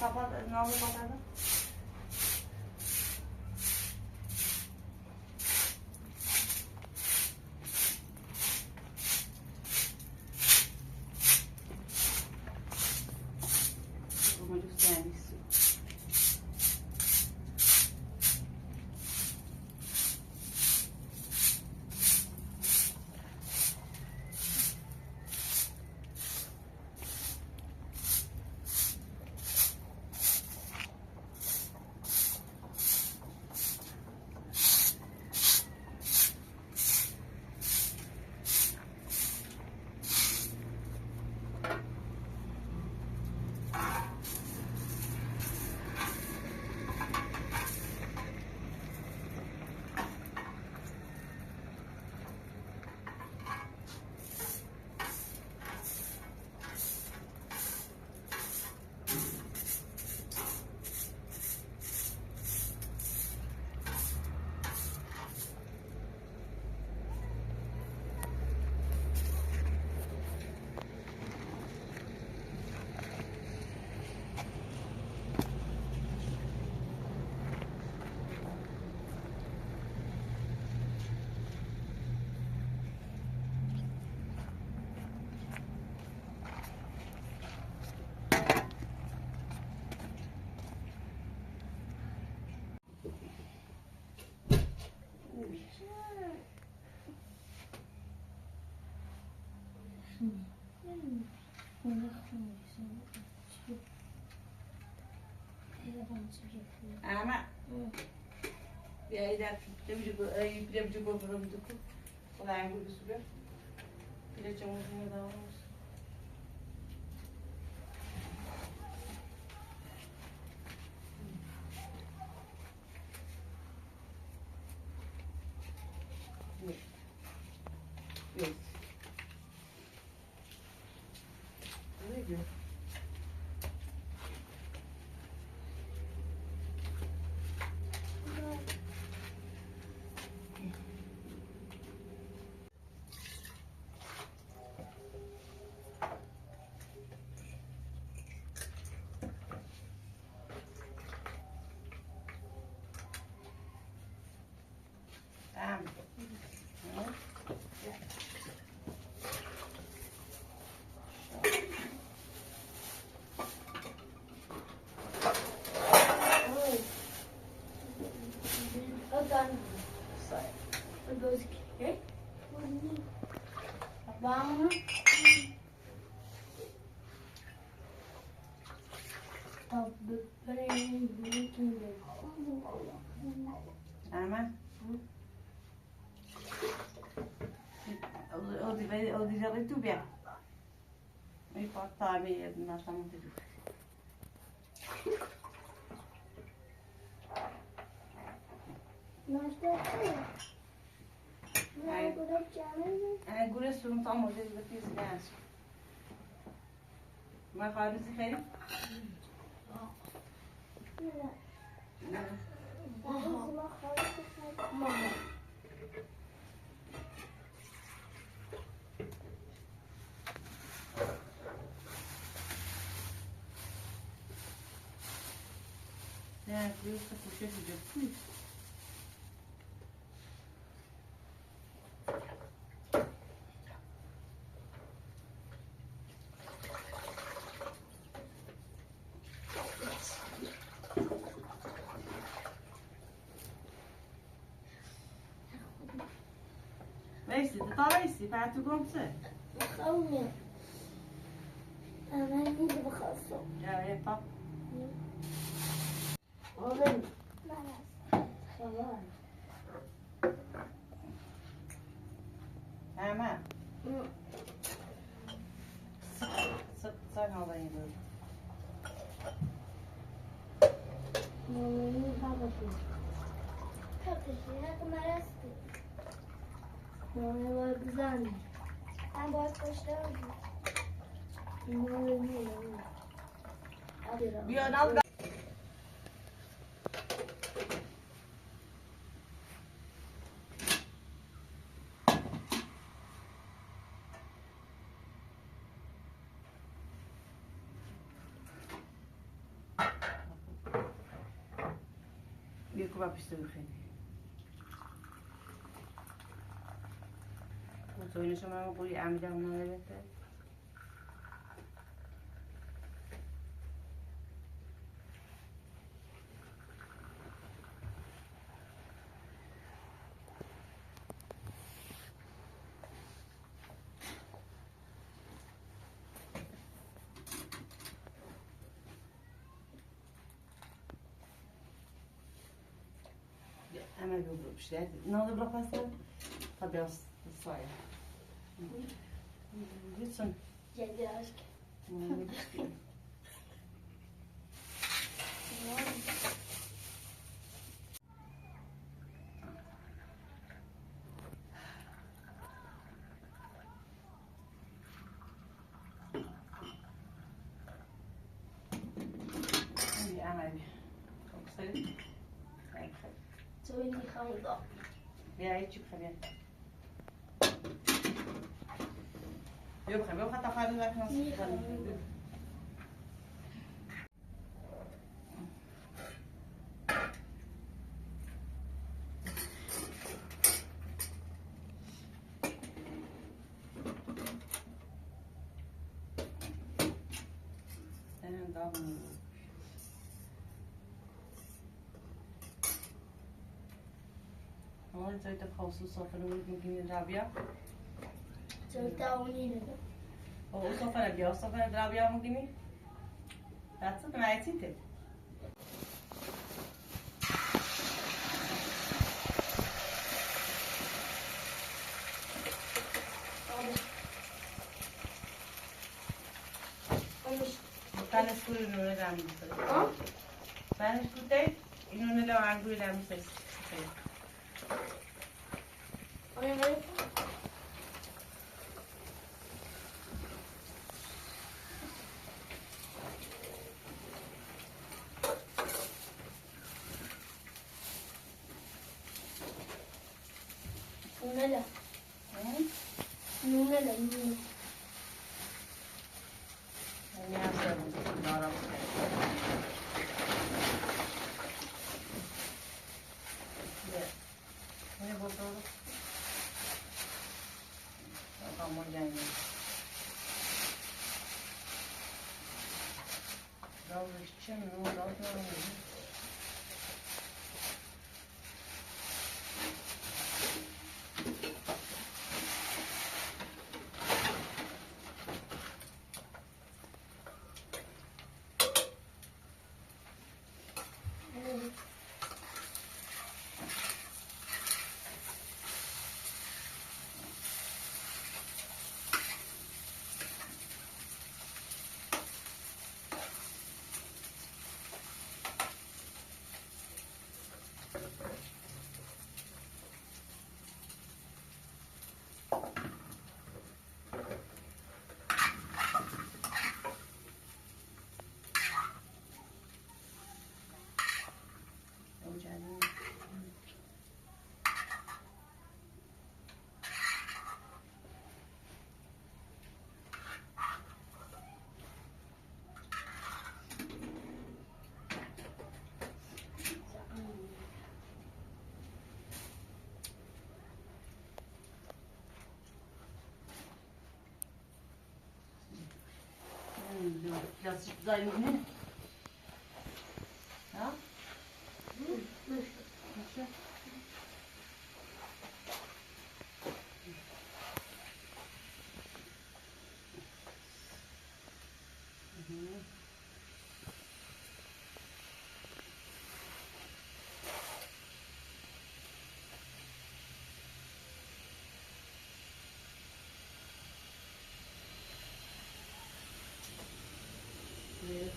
kapat, navlu kapadı. Muito sério isso. Ama ya ider pilavcı bozurum duku. Olay bu süre. Pilavcı bozurum da olmaz. Yok. Ne diyor? Tamam. Vamos. Ama o dizer tu bem. Não importa a minha, nós estamos de Nós estamos. Agora se não estamos de descanso. Mas faz isso aí? É, por isso que eu puxei de assim. Vejsi, të ta vejsi, pa aty kom pëse. خوني أنا عندي بخصه Ja, e pa. وغن خلاص Ama. Sen alayım böyle. مامي بابا Kapışı kamerası. Mami var güzel. Ben boş koşuyorum. Mami ne? Hadi. Bir adam خوب پیسته بخیلی مطمئن شما قولی امیدم ندارده Hemen bir şeyler. Ne oldu bırakmazsan? Tabii az sayı. Lütfen. Geldi aşk. Şimdi hemen bir. Çok sayı. تو این میخوام دا بیا هیچی بخواه بیا بخواه بیا بخواه تا خواهد بخواه Ondan sonra da kavsu sofranı bugün Rabia. جلتا اونی O sofra bia, o sofra Rabia bugün. That's the night it. Tane skuru nune dami. Tane skute inune la anguri dami ses. نونلا نونلا نونلا Ne yapalım? Nara. Ne bu doğru? Tamam yani. Daha için ne oldu? Biraz güzel mi? Ha?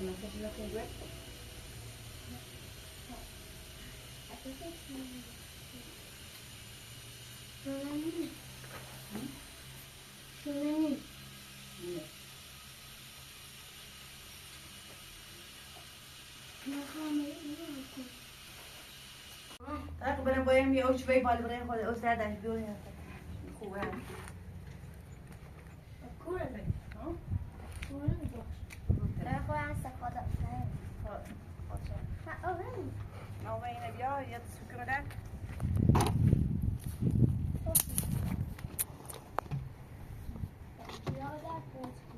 Kenapa sih lakuin gue? Sunani. Sunani. Iya. Aku barang bayang dia uci bayi balik barang kalau uci ada di dunia. Kuat. Kuat. Hah? Kuat. Aku rasa kodok saya. Kocok. Tak orang. Mau main biar jetzt können wir da. Ja, da ist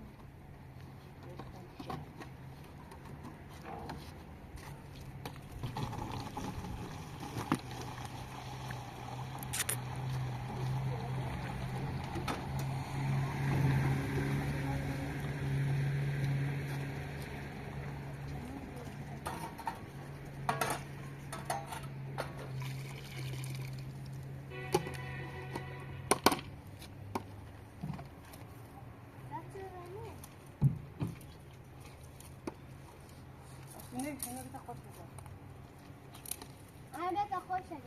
Ne, şuna bir tak bakacağım. Ahmet de hoş geldin.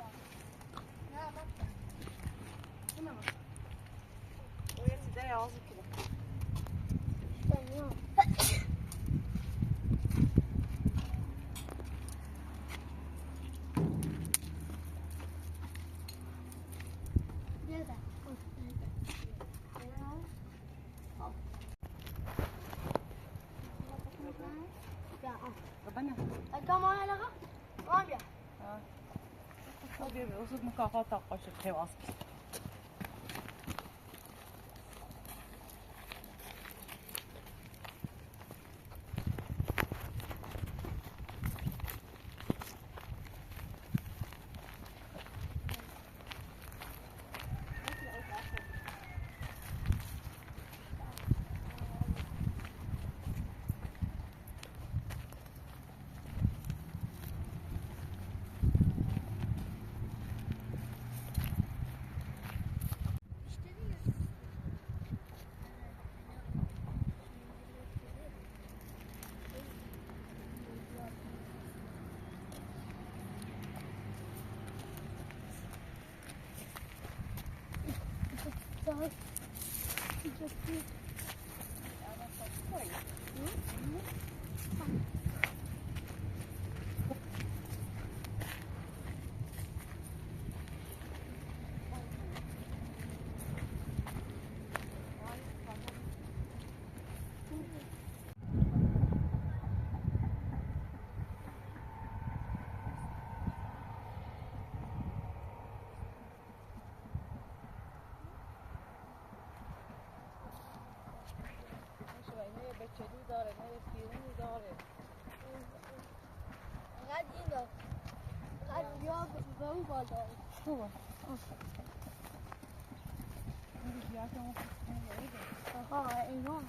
Ne bak. Buna bak. O ya size yazık ki. İstemiyorum. Nerede? Bana. Kamu ada kah? Ada. Tabii usut mukafat taklaşır tevas. Sağ. بچه‌دو داره، نه پیرونی داره. قد این دار. قد یا به اون بالا. خوبه. این دیگه که اون آها اینا.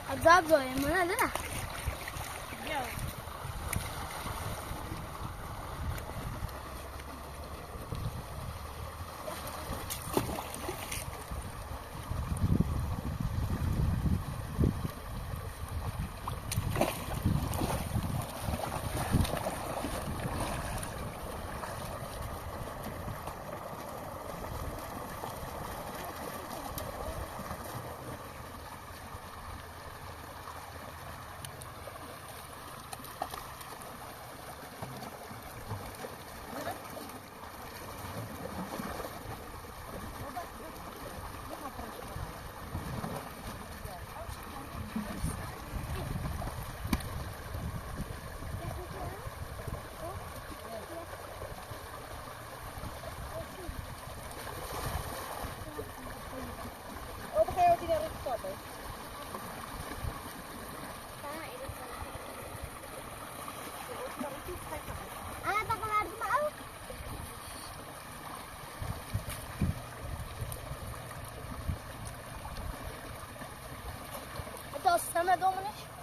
عذاب زوي منا لا السما دومنش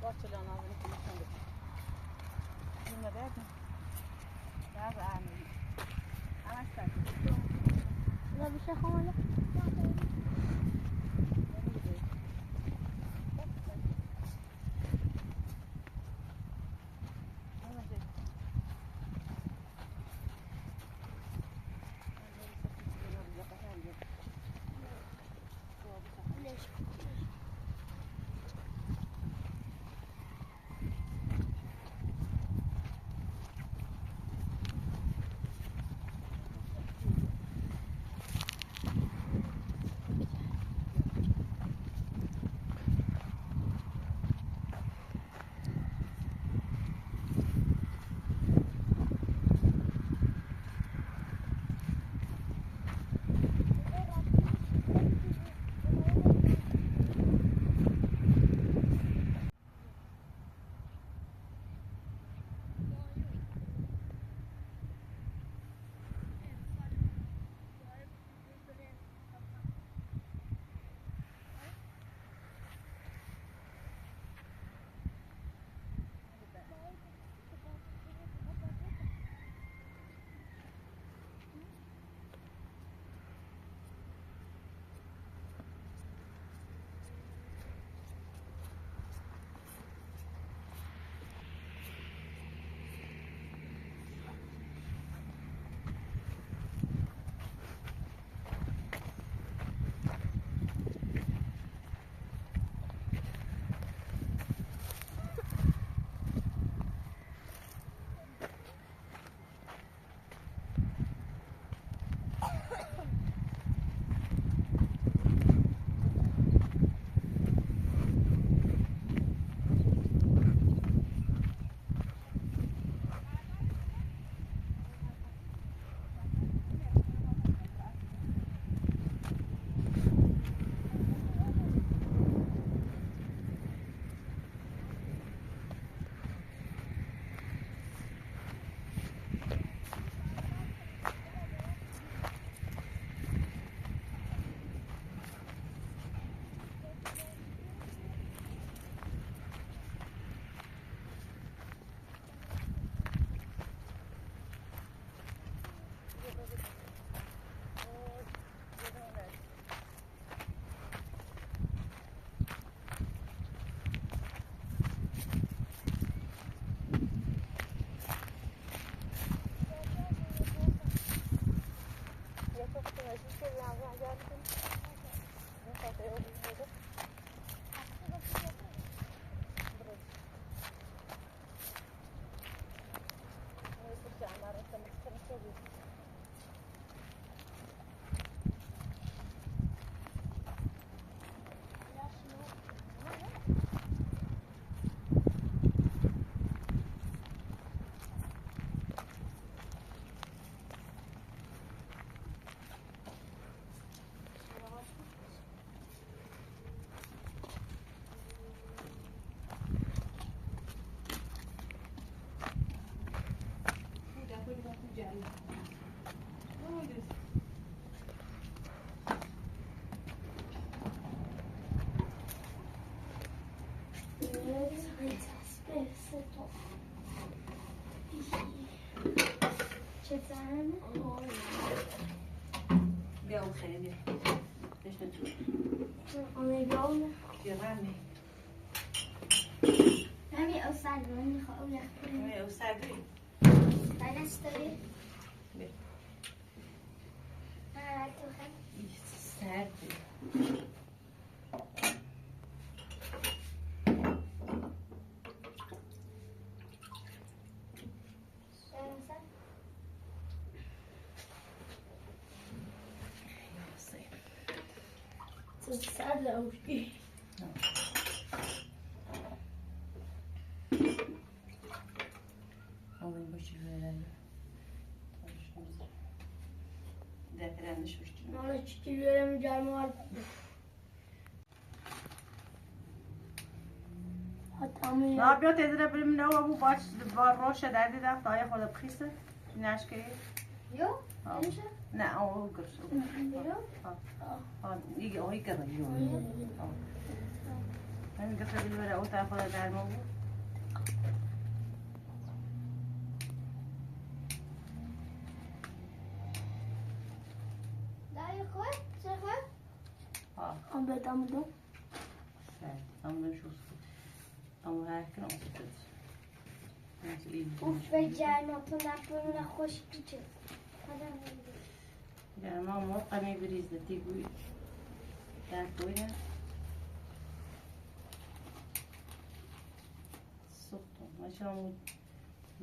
Bahçelerin ağzını kullandık. Bununla derdim. Daha da ağırlayayım. Anahtar. لا بشيء خالص چه زن؟ بیا اون خیلی بیا بشنه تو آنه بیاونه بیا رمی همین او سرگاه میخواه او یخ کنیم او سردی بلست داری؟ بیا نه تو خیلی سردی تو سرد اوشی Alayım başı böyle. Depremde şurçun. Bana çiçeği veremeyeceğim var. Hatta mı Ne yapıyor teyze benim ne o bu baş var roşa derdi de daha yapmadı kıysı. Naş ki. Yok. Neyse. Ne o kız. Yok. Ha iyi o iyi kadar yok. Ben gafet böyle o tarafa da derdim oldu. Daha yok var. Sen var. Ha. Ama ben de. Evet. Ama şu. Ama her gün olsun. Nasıl iyi. Uf ve cennetine böyle hoş geçiyor. Yani ما موقع میبریز تیگوی در توی سوختم مثلا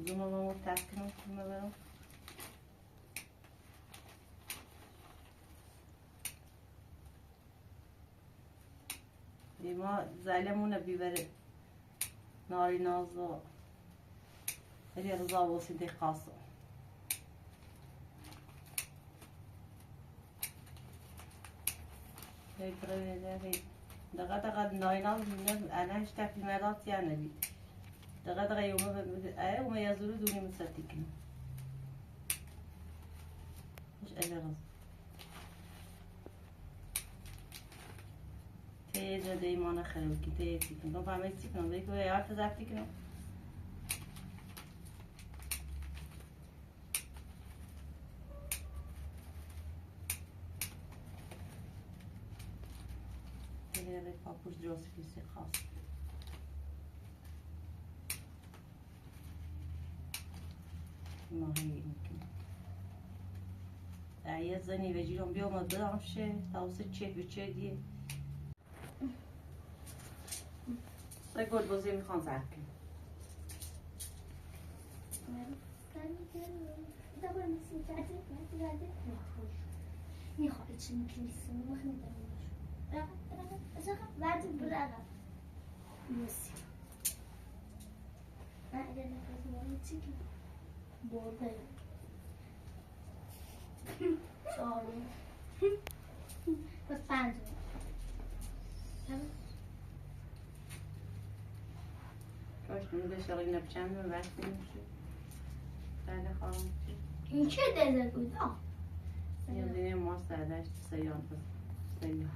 زمان تکنم کنم برام ما زعلمون بیبره ناری نازو هلی رضا واسه خاصه دقیقا ناینال میگم انا هیچ تفی مدات یا نبی دقیقا یوم ای و یزورو دونی مساتی کنم مش اجرز تیجا دیمان خراب کی تیجی کنم فهمیدی چی کنم دیگه یاد تزافتی کنم de papuç droskisi khas. ماهی يمكن. عيا زني بجيلهم بيوم الضرب شيء توصل شيء بشيء دي. تقول بزي مخان زعكي. میخواد چی میکنیسیم میخواد بعد برقم موسی من اگر نفس مایی چی که برده چهارم بس پنجم کاش نمیده شغلی نبچند و وقت نمیشه بله خواهم این چه دزد بود یه دینه ما سردش سیان بس سیان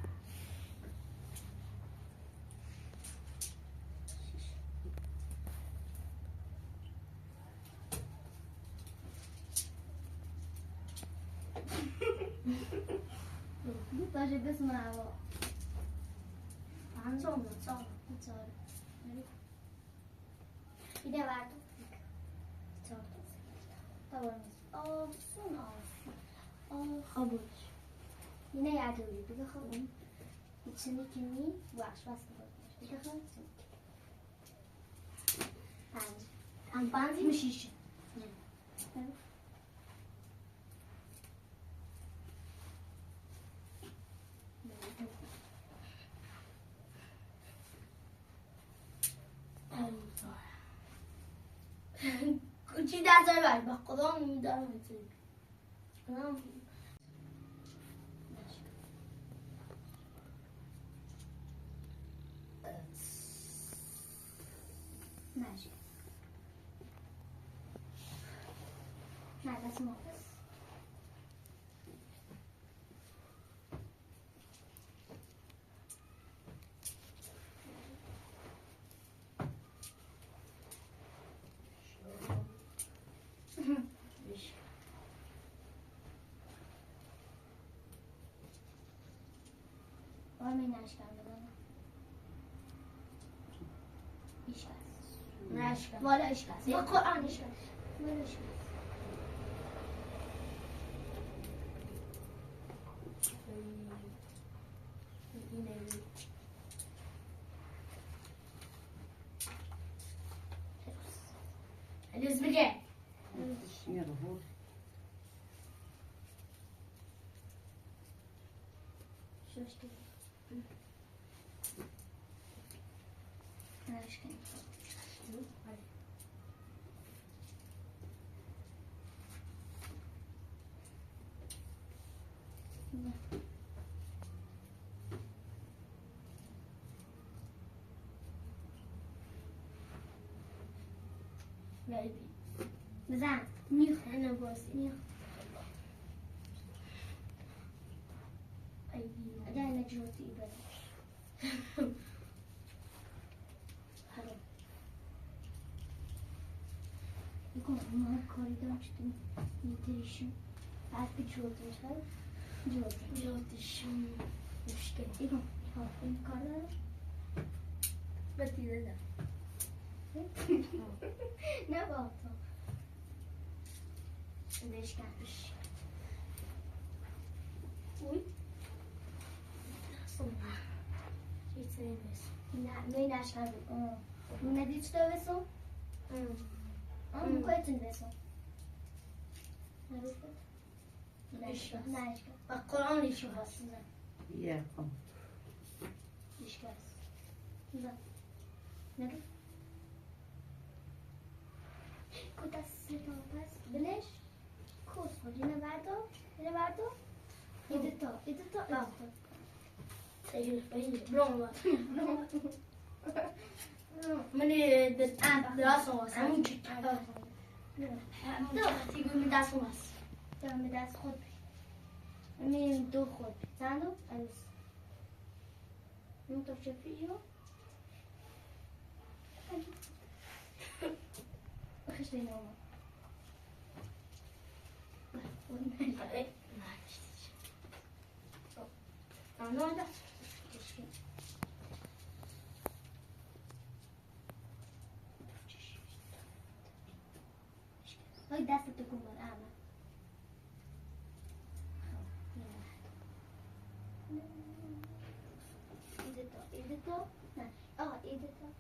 باشه بسم الله انجام چاله ایده برد خابوش yine yerde uyuyor. Bir bakalım. İçindekini baş bastırmış. Bir bakalım. Bence. Bence şişi. Evet. چی دست داری باید با خدا میدارم ماشي نه بس مقص نشکن بدم ایشکست نشکن والا ایشکست با قرآن ایشکست والا ایشکست Alice بگه اینه رو بود. شوش که نشکن بزن نیخ انا باسی نیخ اگر نجاتی برم حالا بکن ما کاری داشتیم میتریشیم بعد به جوتی میشن جوتشون مشکل بکن این کار دارم بطیره دارم نه با تو بشکنش اوی اصلا هیچ نیست نه نشکن ندید چطور بسون؟ مکایتون بسون ندید ایشکست. نشکن و قرآن ایشکست یه کن. ایشکست زن ندید کتا ستا پس بلش کس خود اینه بردار ایده تا سیگه بایده برام منی دراس واس همون چی تیگو می دست واس دارم به دست خود بید امین دو خود بید زندو امید اون تو چه پیجو بخش دینه اومد نه نه های دست تو کن بار اما ایده تو نه آقا ایده تو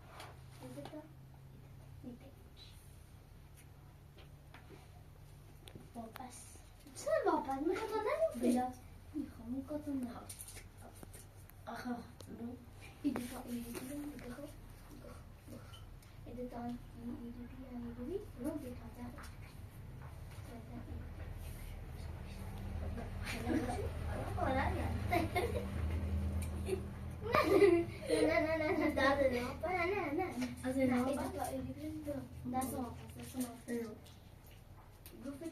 واپس چرا واپس میخواد نمیفته بلا میخوام میخواد نه آخه ایده تو ایده تو رو بیتازه نه داده نه از این ها دست واپس گفت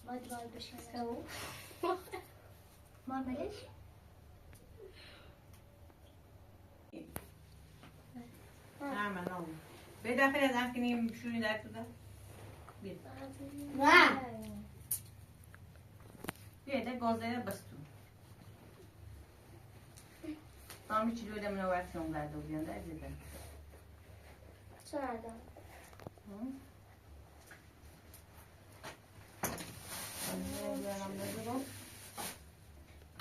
باید بشکنه ما بلش نه من نمون. به دفعه از هم کنیم شونی در تو ده. بید. نه بیاده گازه بستو. آمی چی دویده منو ورسی اون برده و بیان در دیده. چرا دارم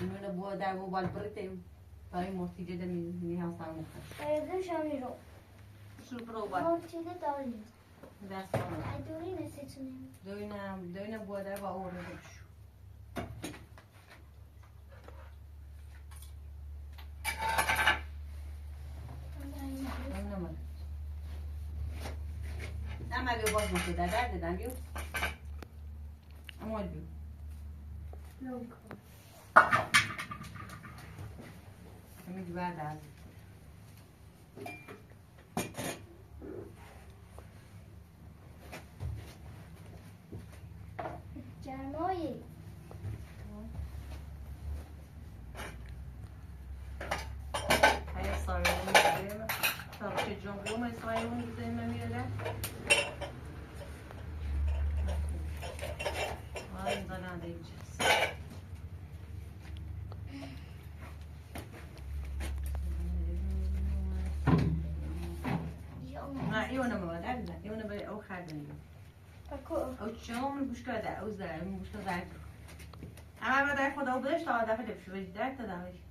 اینو بو در بو بال برتیم. تای مرتی جده می هم سر مخش. ایده شامی رو شو برو بال. مرتیده داریم دست آمد. ایدوری نسیتونیم دوینه بو در با او رو بشو. اما بیو باز میشه در دادم بیو اما بیو همین جو بعد جرمایی های سایرون میگه تاقش جنبیو ما سایرون میگه من میره این زنه دیگه او چون بوشکا ده اوز ده اون بوشکا ده اما ما در خدا بودش تا دفعه دفعه بودی در تا دفعه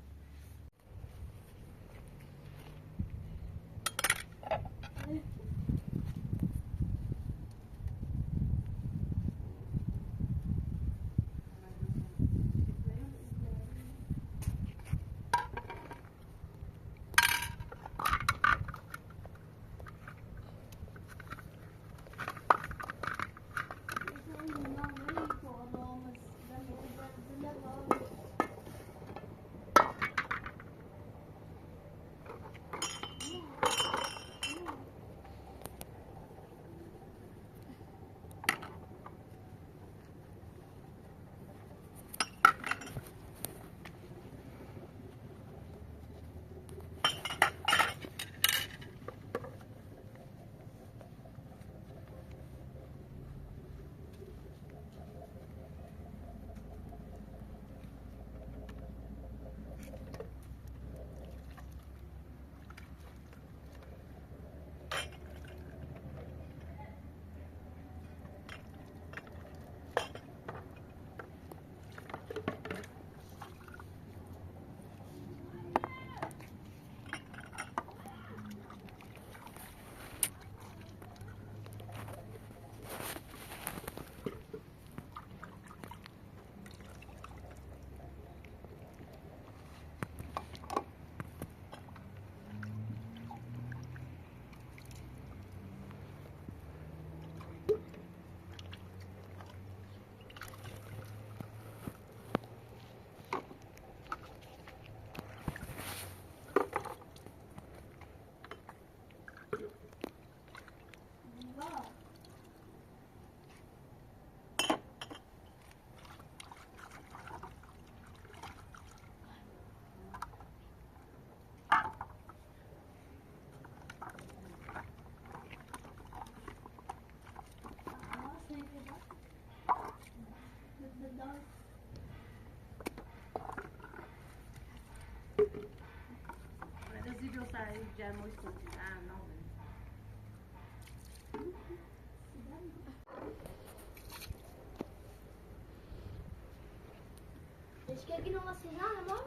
Est-ce qu'il y a qui n'en a ces gens là-bas?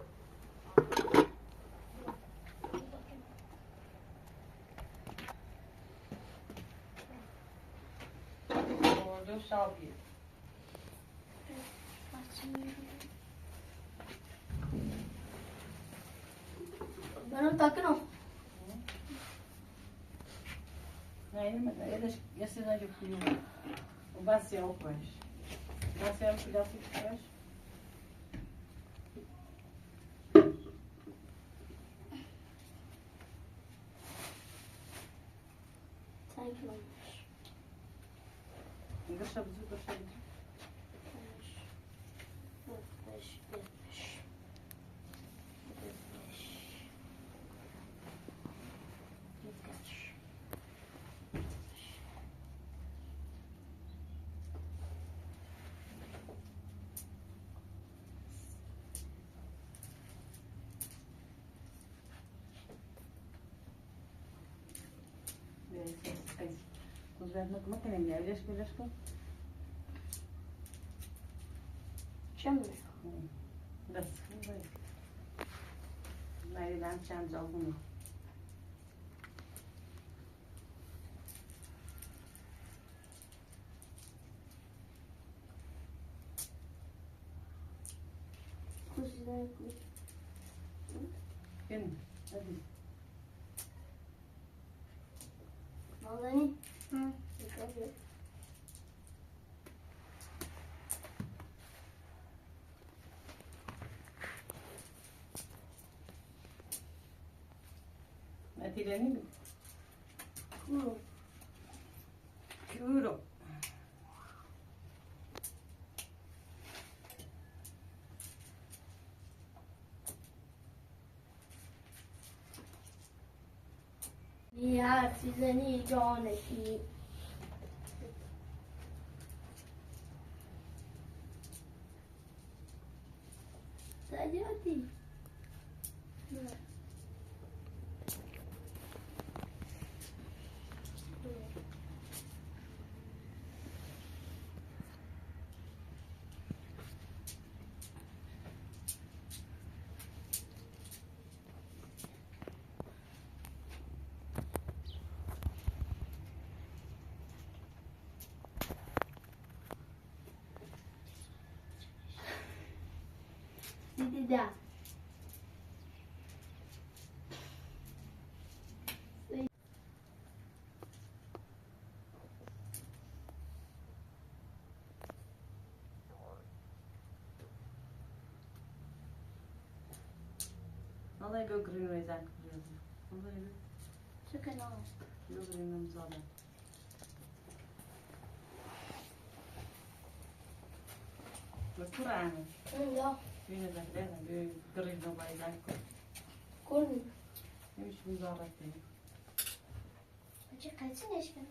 دو شابیه Ben tak não. Eles assinam o filme. O bacião, pois. O bacião é um pedaço de peixe. Gostamos. Como é que nem é? Chama. Bas. Nereden çan calbunu? Cozinhar com. Benim. Hadi. Vallahi. Hı. Tabii. Atirani mi? Kuru. Kuro. Ya sizeni caneti. Sajati. ده. والله يبقى قرين ويزاك والله يبقى شو كلام؟ قرين مزادة مذكورة عنه لا فينا ذاك لازم قرين ويزاك كل مش مزارة تاني بچه قلسي ليش كان؟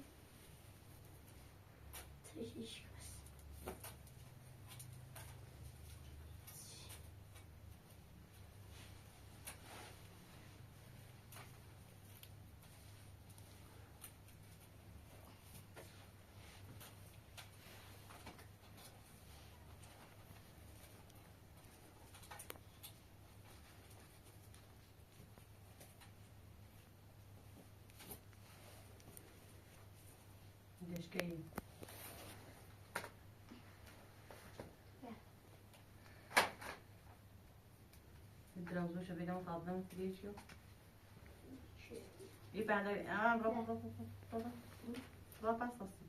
تريش إيش بس. ليش كاين الدراوزو شبينا مفضلة متريشيو يبقى على برافو برافو برافو برافو أساسي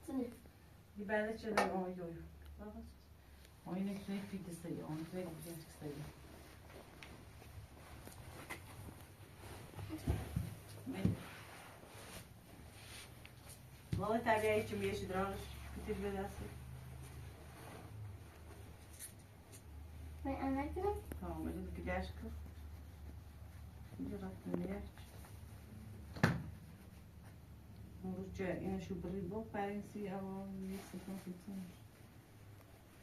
سنة. يبقى على شيء ده أوي أوي برافو أوي نكتب في تسري أوي نكتب في تسري والله تابعي كمية شدرانش كتير بداسي ما أنا كده؟ tamam öyle bir güzel kız şimdi rahatım ya Rusça yine şu bir bok parensi ama bir sıkıntı için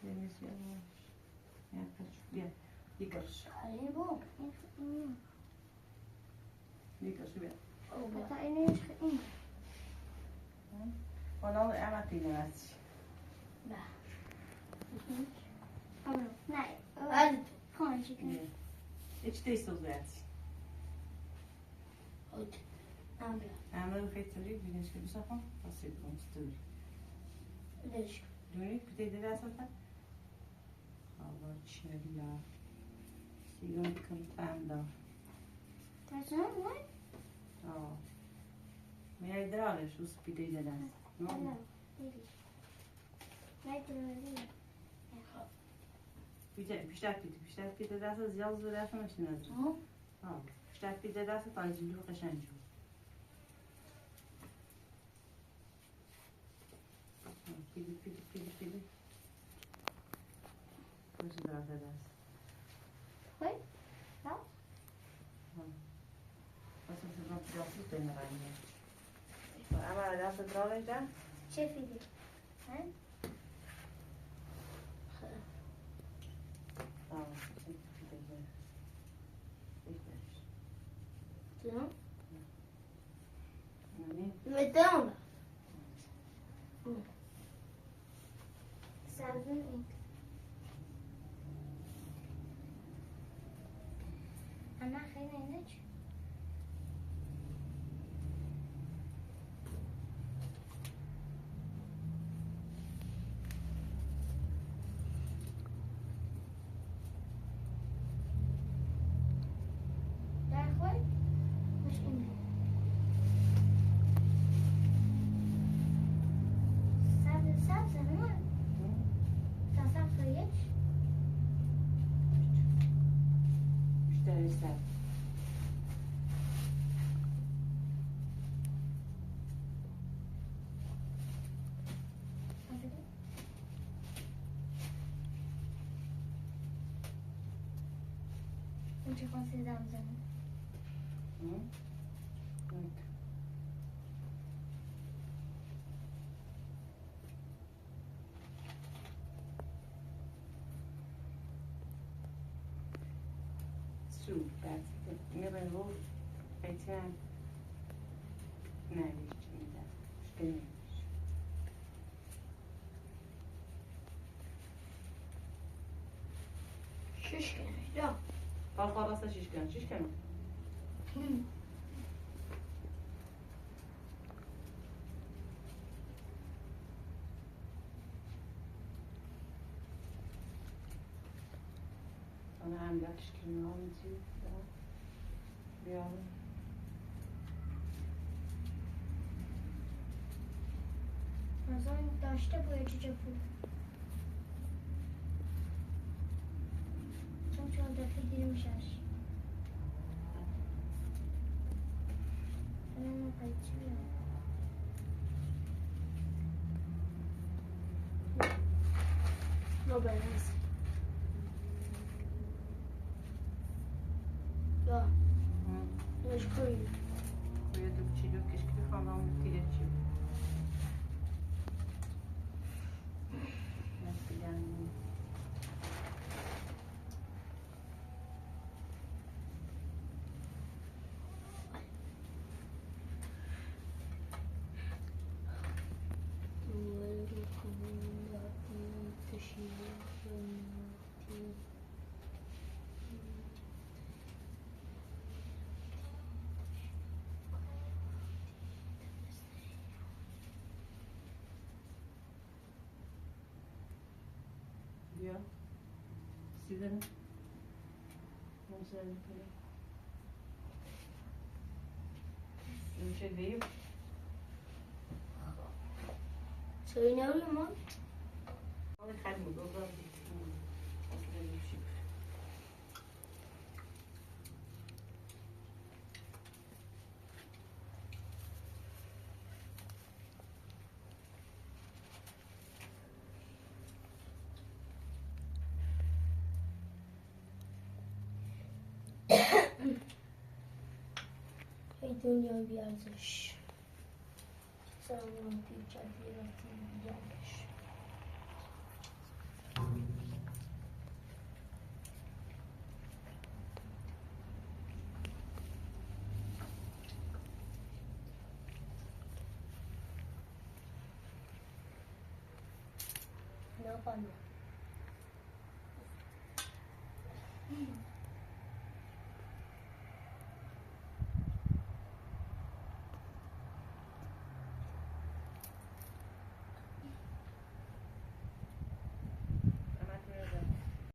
demesi ama yaklaşık bir yıkarış عليه بو. yıkarış bir بتاع إنه يشخين. ona da ematine versin لا. أبرو. نعم. هذا خان شكل. hiç de söz versin هود. أمبلا. ama fetri güneş gibi safan basit konuştuğu ليش؟ dönük bir de dersen Allah içine ya siyon kıntanda تعرفون وين؟ اه ما يدرالش شو سبيدي دلاس لا. ليش؟ لا يدري. بيشتاق في دراسة زيادة دراسة مش نازل ها؟ اه بيشتاق في دراسة تنزل له قشنجو كده مش دراسة دراسة وين؟ لا. بس دراسة بين رأيي أما دراسة دراسة ده شايف يدي. ها؟ اه تمام. يعني متداولة. سالفين إيه؟ أنا خلينا نج. لا يا أخوي مش إنه. سالفة مو. سالفة يج. مشتري ساعة انت considerăm زمان. شو بعد نبغى نروح بيتين نعيش كذا مشكلة شش كان لا. طال راسه شيش كانوا من همدلش کنار می‌زید بیارم مثلا داشته باید چه بود چون دفعه دیر میشش من قیچی بیارم No balance. Ja, das ist cool. باید بچیلو کشکی خواهم تیره چی مثلا بیا سیدن مثلا میشه دیو Söyleniyorum mu? Onu kalbim olur. Aslında bir şey. Ey dünya bir yazış. Sen onu bir çadırı yanlış. Ne yapalım?